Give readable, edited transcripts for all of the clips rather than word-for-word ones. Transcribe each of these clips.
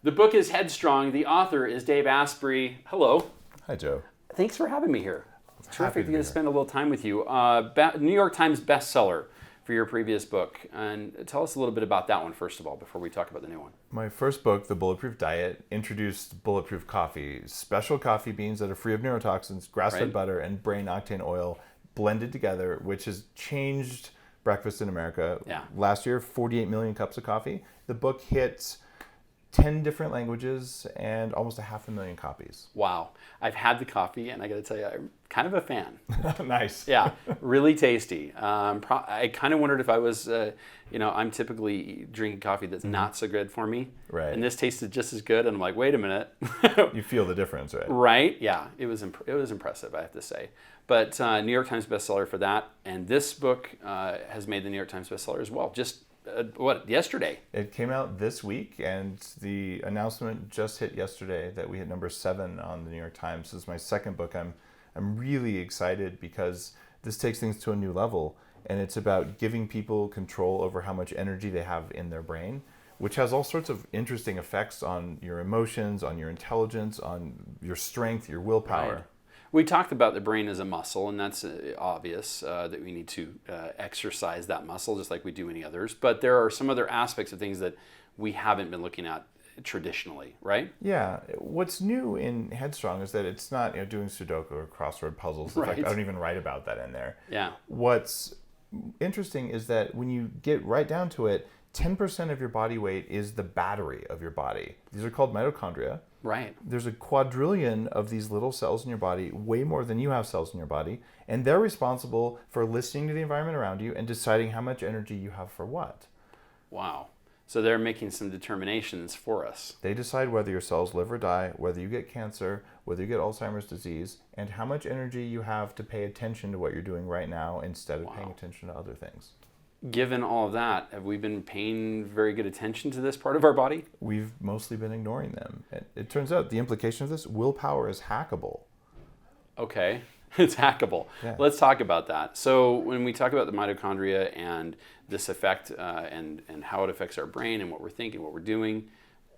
The book is Headstrong. The author is Dave Asprey. Hello. Hi, Joe. Thanks for having me here. It's terrific to get to here. spend a little time with you. New York Times bestseller for your previous book. And tell us a little bit about that one, first of all, before we talk about the new one. My first book, The Bulletproof Diet, introduced bulletproof coffee, special coffee beans that are free of neurotoxins, grass-fed butter, and brain octane oil blended together, which has changed breakfast in America. Yeah. Last year, 48 million cups of coffee. The book hit 10 different languages and almost 500,000 copies. Wow. I've had the coffee, and I got to tell you, I'm kind of a fan. Nice. Yeah, really tasty. I kind of wondered if I was, I'm typically drinking coffee that's not so good for me. Right. And this tasted just as good, and I'm like, wait a minute. You feel the difference, right? Right? Yeah, it was impressive, I have to say. But New York Times bestseller for that, and this book has made the New York Times bestseller as well. Just yesterday? It came out this week, and the announcement just hit yesterday that we hit number 7 on the New York Times. This is my second book. I'm really excited because this takes things to a new level, and it's about giving people control over how much energy they have in their brain, which has all sorts of interesting effects on your emotions, on your intelligence, on your strength, your willpower. Right. We talked about the brain as a muscle, and that's obvious that we need to exercise that muscle just like we do any others. But there are some other aspects of things that we haven't been looking at traditionally, right? Yeah. What's new in Headstrong is that it's not doing Sudoku or crossword puzzles. In fact, I don't even write about that in there. Yeah. What's interesting is that when you get right down to it, 10% of your body weight is the battery of your body. These are called mitochondria. Right. There's a quadrillion of these little cells in your body, way more than you have cells in your body, and they're responsible for listening to the environment around you and deciding how much energy you have for what. Wow. So they're making some determinations for us. They decide whether your cells live or die, whether you get cancer, whether you get Alzheimer's disease, and how much energy you have to pay attention to what you're doing right now instead of paying attention to other things. Given all of that, have we been paying very good attention to this part of our body? We've mostly been ignoring them. It turns out the implication of this, willpower is hackable. Okay, it's hackable. Yeah. Let's talk about that. So when we talk about the mitochondria and this effect and how it affects our brain and what we're thinking, what we're doing,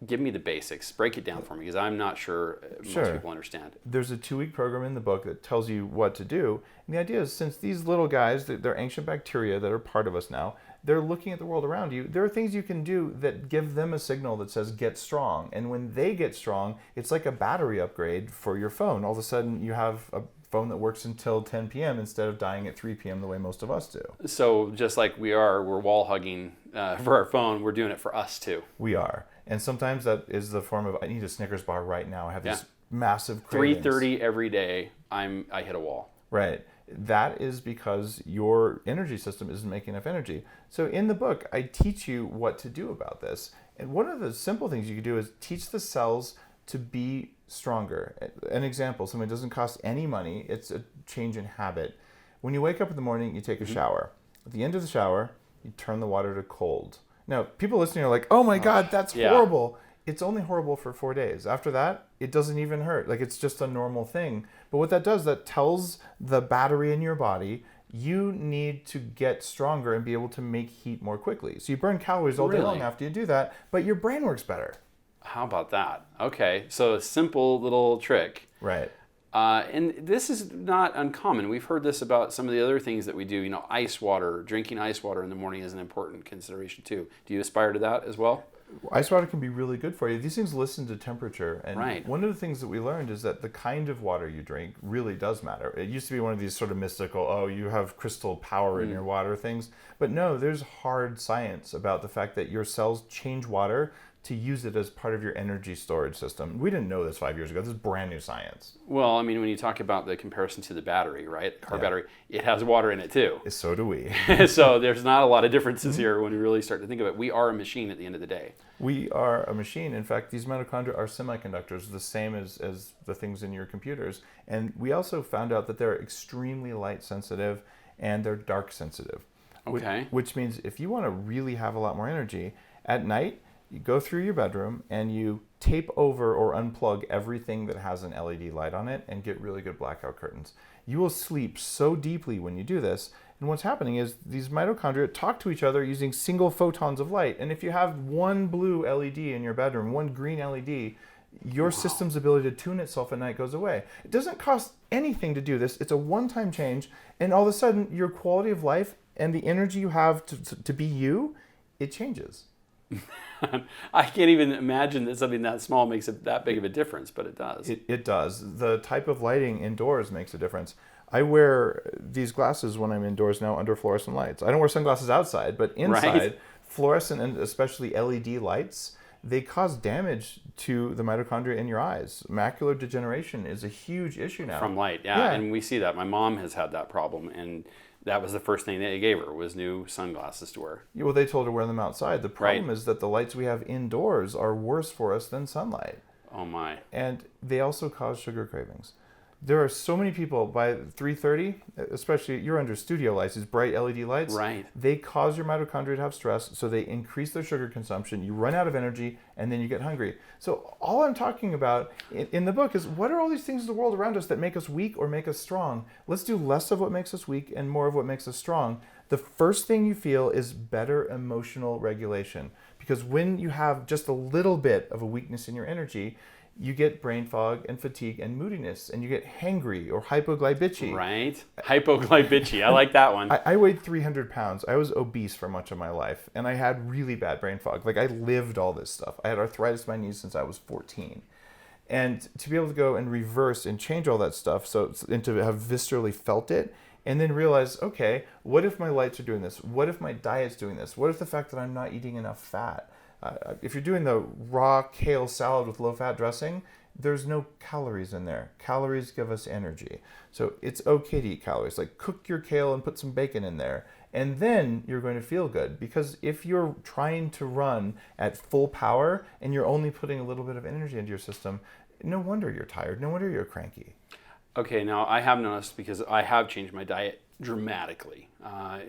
give me the basics. Break it down for me because I'm not sure most people understand. There's a 2-week program in the book that tells you what to do. And the idea is since these little guys, they're ancient bacteria that are part of us now, they're looking at the world around you. There are things you can do that give them a signal that says get strong. And when they get strong, it's like a battery upgrade for your phone. All of a sudden you have a phone that works until 10 p.m. instead of dying at 3 p.m. the way most of us do. So just like we're wall hugging for our phone, we're doing it for us too. We are. And sometimes that is the form of, I need a Snickers bar right now. I have these massive cravings. 3:30 every day, I hit a wall. Right. That is because your energy system isn't making enough energy. So in the book, I teach you what to do about this. And one of the simple things you can do is teach the cells to be stronger. An example, something that doesn't cost any money, it's a change in habit. When you wake up in the morning, you take a shower. At the end of the shower, you turn the water to cold. Now, people listening are like, oh my God, that's horrible. It's only horrible for 4 days. After that, it doesn't even hurt. Like, it's just a normal thing. But what that does, that tells the battery in your body, you need to get stronger and be able to make heat more quickly. So you burn calories all day long after you do that, but your brain works better. How about that? Okay, so a simple little trick. Right. And this is not uncommon. We've heard this about some of the other things that we do. Ice water, drinking ice water in the morning is an important consideration too. Do you aspire to that as well? Ice water can be really good for you. These things listen to temperature. And one of the things that we learned is that the kind of water you drink really does matter. It used to be one of these sort of mystical, you have crystal power in your water things. But no, there's hard science about the fact that your cells change water to use it as part of your energy storage system. We didn't know this 5 years ago. This is brand new science. Well, I mean, when you talk about the comparison to the battery, right? The car battery, it has water in it too. So do we. So there's not a lot of differences here when you really start to think of it. We are a machine at the end of the day. We are a machine. In fact, these mitochondria are semiconductors, the same as the things in your computers. And we also found out that they're extremely light sensitive and they're dark sensitive. Okay. Which means if you want to really have a lot more energy, at night, you go through your bedroom and you tape over or unplug everything that has an LED light on it and get really good blackout curtains. You will sleep so deeply when you do this And what's happening is these mitochondria talk to each other using single photons of light. And if you have one blue LED in your bedroom, one green LED, your system's ability to tune itself at night goes away. It doesn't cost anything to do this. It's a one-time change. And all of a sudden, your quality of life and the energy you have to be you, it changes. I can't even imagine that something that small makes that big of a difference, but it does. It does. The type of lighting indoors makes a difference. I wear these glasses when I'm indoors now under fluorescent lights. I don't wear sunglasses outside, but inside, Right. fluorescent and especially LED lights, they cause damage to the mitochondria in your eyes. Macular degeneration is a huge issue now. From light, yeah, and we see that. My mom has had that problem, and that was the first thing they gave her was new sunglasses to wear. Well, they told her wear them outside. The problem is that the lights we have indoors are worse for us than sunlight. Oh my. And they also cause sugar cravings. There are so many people by 3:30, especially you're under studio lights, these bright LED lights. Right. They cause your mitochondria to have stress, so they increase their sugar consumption. You run out of energy, and then you get hungry. So all I'm talking about in the book is what are all these things in the world around us that make us weak or make us strong? Let's do less of what makes us weak and more of what makes us strong. The first thing you feel is better emotional regulation, because when you have just a little bit of a weakness in your energy, you get brain fog and fatigue and moodiness, and you get hangry or hypoglycemia. Right? Hypoglycemia. I like that one. I weighed 300 pounds. I was obese for much of my life, and I had really bad brain fog. Like, I lived all this stuff. I had arthritis in my knees since I was 14. And to be able to go and reverse and change all that stuff, and to have viscerally felt it, and then realize, okay, what if my lights are doing this? What if my diet's doing this? What if the fact that I'm not eating enough fat? If you're doing the raw kale salad with low-fat dressing, there's no calories in there. Calories give us energy. So it's okay to eat calories. Like, cook your kale and put some bacon in there. And then you're going to feel good. Because if you're trying to run at full power and you're only putting a little bit of energy into your system, no wonder you're tired. No wonder you're cranky. Okay, now I have noticed, because I have changed my diet dramatically.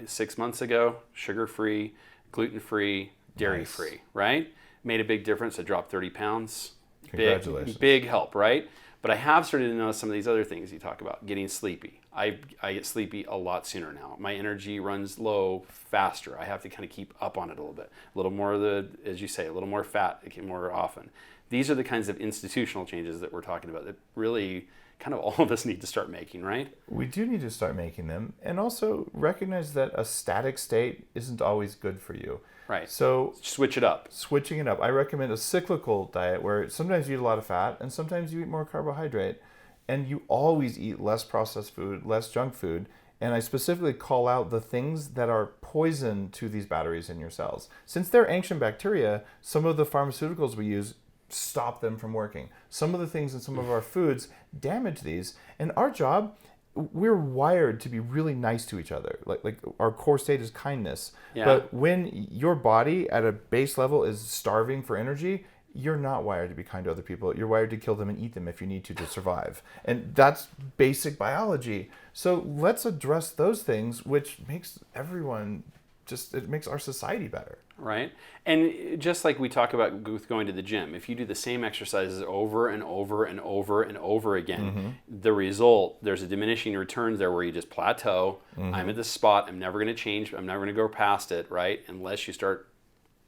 6 months ago, sugar-free, gluten-free, dairy-free, right? Made a big difference. I dropped 30 pounds. Congratulations. Big help, right? But I have started to notice some of these other things you talk about. Getting sleepy. I get sleepy a lot sooner now. My energy runs low faster. I have to kind of keep up on it a little bit. A little more of the, as you say, a little more fat more often. These are the kinds of institutional changes that we're talking about that really kind of all of us need to start making, right? We do need to start making them, and also recognize that a static state isn't always good for you. Right. So switch it up. Switching it up. I recommend a cyclical diet where sometimes you eat a lot of fat and sometimes you eat more carbohydrate, and you always eat less processed food, less junk food. And I specifically call out the things that are poison to these batteries in your cells. Since they're ancient bacteria, some of the pharmaceuticals we use stop them from working. Some of the things in some of our foods damage these. And our job, we're wired to be really nice to each other. Like our core state is kindness. Yeah. But when your body at a base level is starving for energy, you're not wired to be kind to other people. You're wired to kill them and eat them if you need to survive. And that's basic biology. So let's address those things, which makes everyone it makes our society better. Right. And just like we talk about with going to the gym, if you do the same exercises over and over and over and over again, the result, there's a diminishing returns there where you just plateau. I'm at this spot. I'm never going to change. I'm never going to go past it, right? Unless you start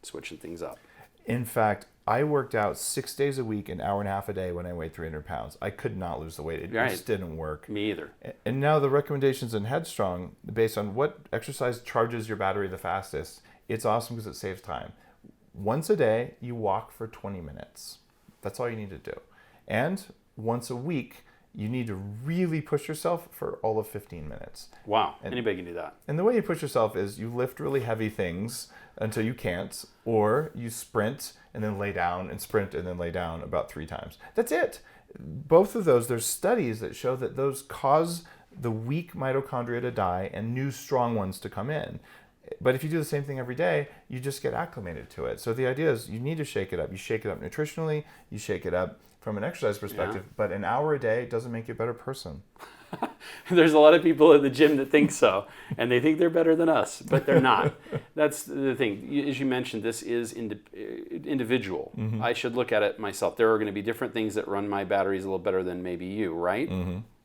switching things up. In fact, I worked out 6 days a week, an hour and a half a day when I weighed 300 pounds. I could not lose the weight. It just didn't work. Me either. And now the recommendations in Headstrong, based on what exercise charges your battery the fastest, it's awesome because it saves time. Once a day, you walk for 20 minutes. That's all you need to do. And once a week, you need to really push yourself for all of 15 minutes. Wow. Anybody can do that. And the way you push yourself is you lift really heavy things until you can't, or you sprint and then lay down and sprint and then lay down about 3 times. That's it. Both of those, there's studies that show that those cause the weak mitochondria to die and new strong ones to come in. But if you do the same thing every day, you just get acclimated to it. So the idea is you need to shake it up. You shake it up nutritionally, you shake it up from an exercise perspective, but an hour a day doesn't make you a better person. There's a lot of people at the gym that think so, and they think they're better than us, but they're not. That's the thing. As you mentioned, this is individual. I should look at it myself. There are going to be different things that run my batteries a little better than maybe you, right?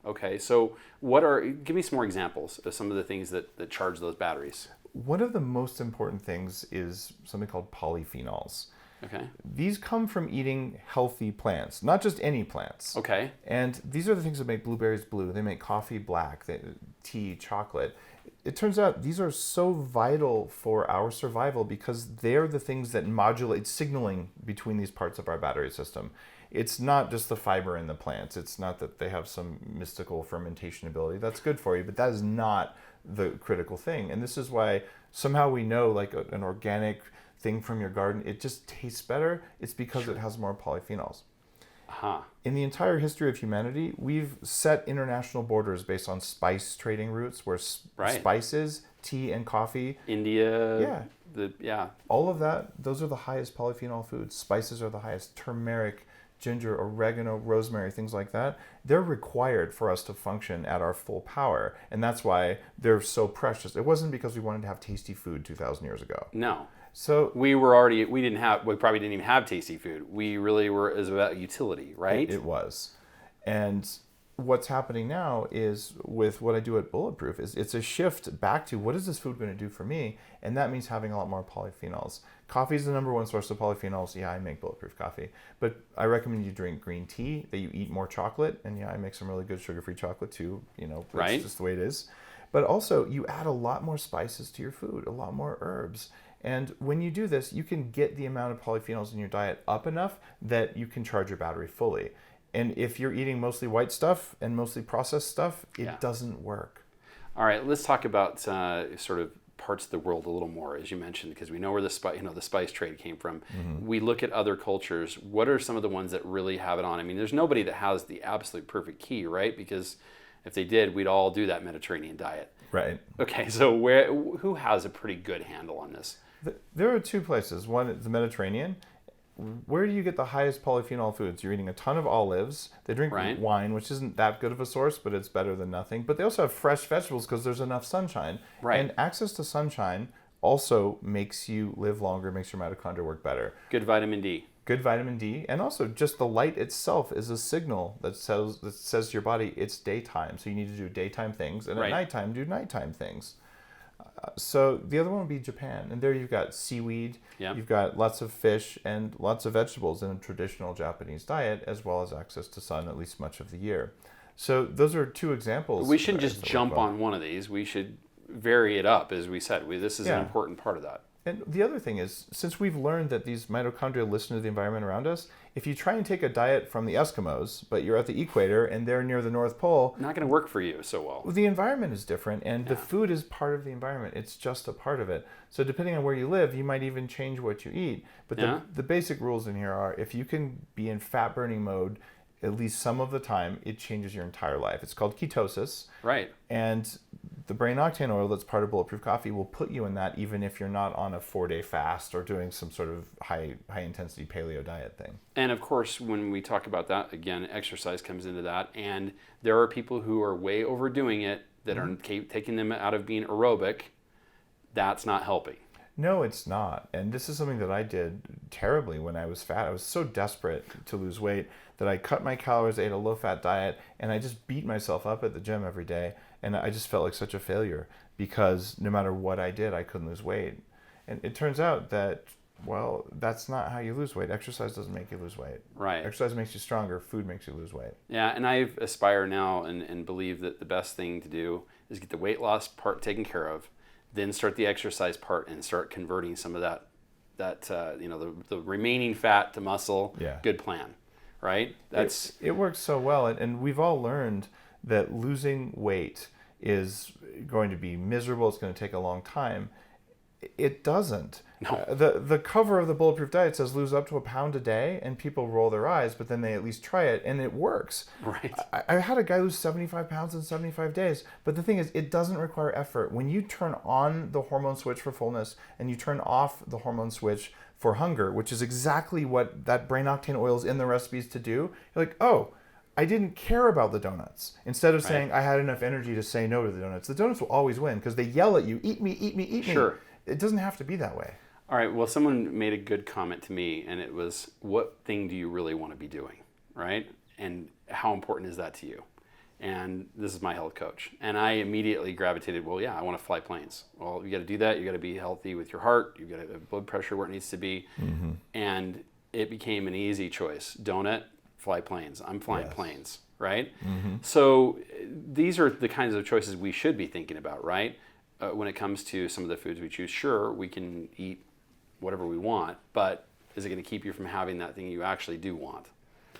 Okay, so give me some more examples of some of the things that charge those batteries. One of the most important things is something called polyphenols. Okay. These come from eating healthy plants, not just any plants. Okay. And these are the things that make blueberries blue. They make coffee black, tea, chocolate. It turns out these are so vital for our survival because they're the things that modulate signaling between these parts of our battery system. It's not just the fiber in the plants. It's not that they have some mystical fermentation ability. That's good for you, but that is not the critical thing. And this is why somehow we know like an organic thing from your garden, it just tastes better. It's because it has more polyphenols. Uh-huh. In the entire history of humanity, we've set international borders based on spice trading routes where spices, tea and coffee. India. All of that, those are the highest polyphenol foods. Spices are the highest. Turmeric, ginger, oregano, rosemary, things like that. They're required for us to function at our full power. And that's why they're so precious. It wasn't because we wanted to have tasty food 2,000 years ago. No. So we probably didn't even have tasty food. We really it was about utility, right? It was. And what's happening now is with what I do at Bulletproof is it's a shift back to what is this food going to do for me? And that means having a lot more polyphenols. Coffee is the number one source of polyphenols. Yeah, I make Bulletproof coffee. But I recommend you drink green tea, that you eat more chocolate. And yeah, I make some really good sugar-free chocolate too. Right. It's just the way it is. But also, you add a lot more spices to your food, a lot more herbs. And when you do this, you can get the amount of polyphenols in your diet up enough that you can charge your battery fully. And if you're eating mostly white stuff and mostly processed stuff, it doesn't work. All right, let's talk about sort of parts of the world a little more, as you mentioned, because we know where the spice trade came from. Mm-hmm. We look at other cultures. What are some of the ones that really have it on? I mean, there's nobody that has the absolute perfect key, right? Because if they did, we'd all do that Mediterranean diet. Right. Okay, so who has a pretty good handle on this? There are two places. One is the Mediterranean. Where do you get the highest polyphenol foods? You're eating a ton of olives. They drink wine, which isn't that good of a source, but it's better than nothing. But they also have fresh vegetables because there's enough sunshine. Right. And access to sunshine also makes you live longer, makes your mitochondria work better. Good vitamin D. Good vitamin D. And also just the light itself is a signal that says to your body it's daytime. So you need to do daytime things. And at nighttime, do nighttime things. So the other one would be Japan, and there you've got seaweed, you've got lots of fish and lots of vegetables in a traditional Japanese diet, as well as access to sun at least much of the year. So those are two examples. We shouldn't just jump on one of these. We should vary it up, as we said. This is an important part of that. And the other thing is, since we've learned that these mitochondria listen to the environment around us, if you try and take a diet from the Eskimos, but you're at the equator and they're near the North Pole... Not going to work for you so well. The environment is different, and the food is part of the environment. It's just a part of it. So depending on where you live, you might even change what you eat. But the basic rules in here are, if you can be in fat-burning mode at least some of the time, it changes your entire life. It's called ketosis. Right. And the brain octane oil that's part of Bulletproof coffee will put you in that even if you're not on a 4-day fast or doing some sort of high intensity paleo diet thing. And of course, when we talk about that, again, exercise comes into that. And there are people who are way overdoing it that are taking them out of being aerobic. That's not helping. No, it's not. And this is something that I did terribly when I was fat. I was so desperate to lose weight that I cut my calories, ate a low-fat diet, and I just beat myself up at the gym every day. And I just felt like such a failure because no matter what I did, I couldn't lose weight. And it turns out that, well, that's not how you lose weight. Exercise doesn't make you lose weight. Right. Exercise makes you stronger. Food makes you lose weight. Yeah, and I aspire now and believe that the best thing to do is get the weight loss part taken care of, then start the exercise part and start converting some of that the remaining fat to muscle. Yeah. Good plan, right? It works so well, and we've all learned that losing weight is going to be miserable. It's going to take a long time. It doesn't. No. The cover of the Bulletproof diet says lose up to 1 pound a day, and people roll their eyes, but then they at least try it, and it works. Right. I had a guy lose 75 pounds in 75 days, but the thing is, it doesn't require effort. When you turn on the hormone switch for fullness, and you turn off the hormone switch for hunger, which is exactly what that brain octane oil is in the recipes to do, you're like, oh, I didn't care about the donuts. Instead of saying I had enough energy to say no to the donuts will always win because they yell at you, eat me, eat me, eat me. Sure. It doesn't have to be that way. All right, well, someone made a good comment to me, and it was, what thing do you really want to be doing, right? And how important is that to you? and this is my health coach. And I immediately gravitated, well, yeah, I want to fly planes. Well, you got to do that. You got to be healthy with your heart. You got to have blood pressure where it needs to be. And it became an easy choice. Donut, fly planes. I'm flying planes, right? So these are the kinds of choices we should be thinking about, right? When it comes to some of the foods we choose, sure, we can eat whatever we want, but is it going to keep you from having that thing you actually do want,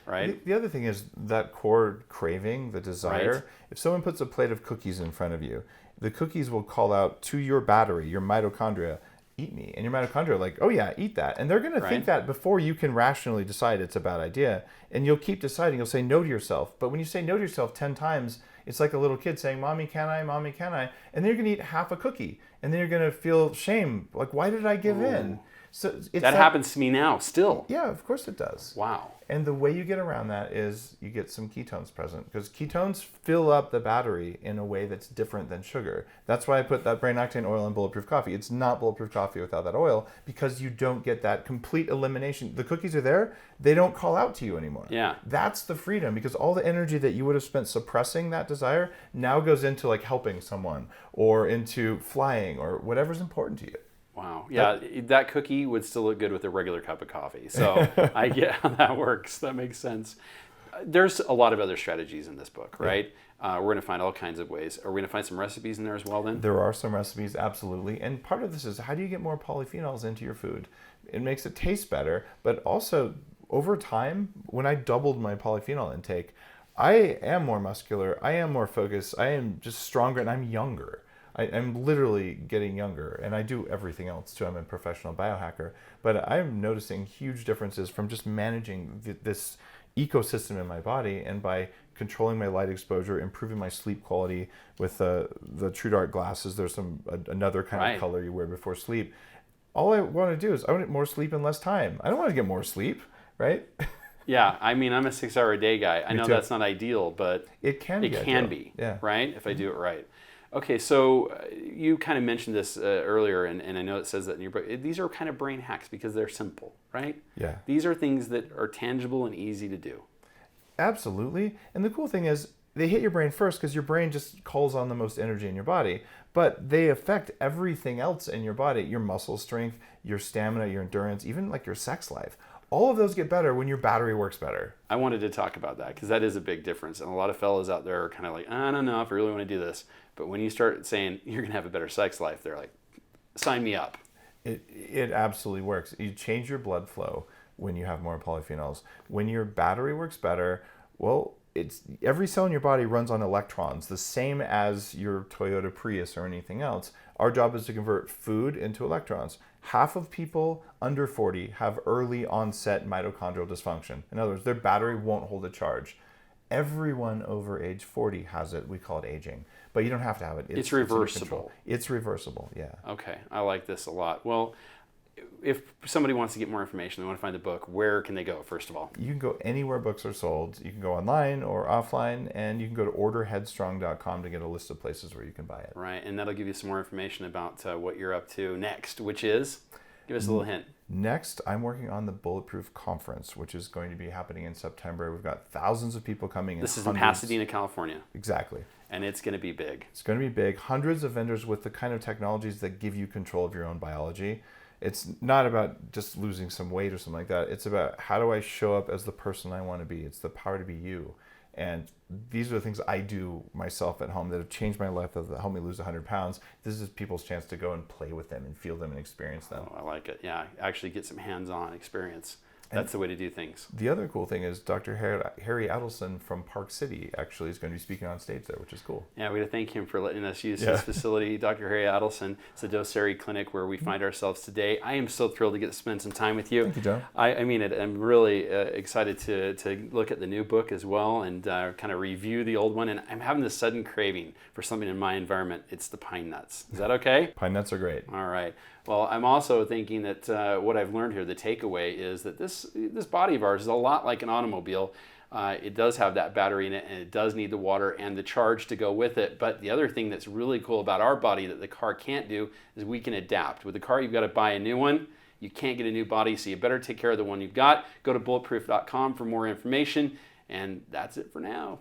right? The other thing is that core craving, the desire. Right. If someone puts a plate of cookies in front of you, the cookies will call out to your battery, your mitochondria, eat me. And your mitochondria are like, oh yeah, eat that. And they're going to think that before you can rationally decide it's a bad idea. And you'll keep deciding. You'll say no to yourself. But when you say no to yourself 10 times, it's like a little kid saying, Mommy, can I? Mommy, can I? And then you're going to eat half a cookie. And then you're going to feel shame. Like, why did I give in? So it's that happens to me now still. Yeah, of course it does. Wow. And the way you get around that is you get some ketones present, because ketones fill up the battery in a way that's different than sugar. That's why I put that brain octane oil in Bulletproof coffee. It's not Bulletproof coffee without that oil, because you don't get that complete elimination. The cookies are there. They don't call out to you anymore. Yeah. That's the freedom, because all the energy that you would have spent suppressing that desire now goes into like helping someone or into flying or whatever's important to you. Wow. Yeah, that cookie would still look good with a regular cup of coffee. So I get how that works. That makes sense. There's a lot of other strategies in this book, right? We're going to find all kinds of ways. Are we going to find some recipes in there as well then? There are some recipes, absolutely. And part of this is, how do you get more polyphenols into your food? It makes it taste better, but also over time, when I doubled my polyphenol intake, I am more muscular, I am more focused, I am just stronger, and I'm younger. I'm literally getting younger, and I do everything else too. I'm a professional biohacker, but I'm noticing huge differences from just managing this ecosystem in my body, and by controlling my light exposure, improving my sleep quality with the True Dark glasses. There's another kind of color you wear before sleep. All I want to do is I want more sleep in less time. I don't want to get more sleep, right? Yeah, I mean, I'm a 6-hour-a-day guy. I know that's not ideal, but it can be, right? If I do it right. Okay, so you kind of mentioned this earlier, and I know it says that in your book. These are kind of brain hacks because they're simple, right? Yeah. These are things that are tangible and easy to do. Absolutely. And the cool thing is, they hit your brain first because your brain just calls on the most energy in your body, but they affect everything else in your body, your muscle strength, your stamina, your endurance, even like your sex life. All of those get better when your battery works better. I wanted to talk about that because that is a big difference. And a lot of fellas out there are kind of like, I don't know if I really want to do this. But when you start saying you're going to have a better sex life, they're like, sign me up. It absolutely works. You change your blood flow when you have more polyphenols. When your battery works better, well, it's every cell in your body runs on electrons, the same as your Toyota Prius or anything else. Our job is to convert food into electrons. Half of people under 40 have early onset mitochondrial dysfunction. In other words, their battery won't hold a charge. Everyone over age 40 has it. We call it aging. But you don't have to have it. It's reversible. It's reversible, yeah. Okay, I like this a lot. Well, if somebody wants to get more information, they want to find the book, where can they go, first of all? You can go anywhere books are sold. You can go online or offline, and you can go to orderheadstrong.com to get a list of places where you can buy it. Right, and that'll give you some more information about what you're up to next, which is, give us a little hint. Next, I'm working on the Bulletproof Conference, which is going to be happening in September. We've got thousands of people coming. This is in Pasadena, California. Exactly. And it's going to be big. It's going to be big. Hundreds of vendors with the kind of technologies that give you control of your own biology. It's not about just losing some weight or something like that. It's about, how do I show up as the person I want to be? It's the power to be you. And these are the things I do myself at home that have changed my life, that helped me lose 100 pounds. This is people's chance to go and play with them and feel them and experience them. Oh, I like it. Yeah, actually get some hands-on experience. That's the way to do things. The other cool thing is Dr. Harry Adelson from Park City actually is going to be speaking on stage there, which is cool. Yeah, we got to thank him for letting us use his facility. Dr. Harry Adelson. It's a Dietary clinic where we find ourselves today. I am so thrilled to get to spend some time with you. Thank you, John. I mean it. I'm really excited to look at the new book as well and kind of review the old one. And I'm having this sudden craving for something in my environment. It's the pine nuts. Is that okay? Pine nuts are great. All right. Well, I'm also thinking that what I've learned here, the takeaway is that this body of ours is a lot like an automobile. It does have that battery in it, and it does need the water and the charge to go with it. But the other thing that's really cool about our body that the car can't do is we can adapt. With the car, you've got to buy a new one. You can't get a new body, so you better take care of the one you've got. Go to bulletproof.com for more information, and that's it for now.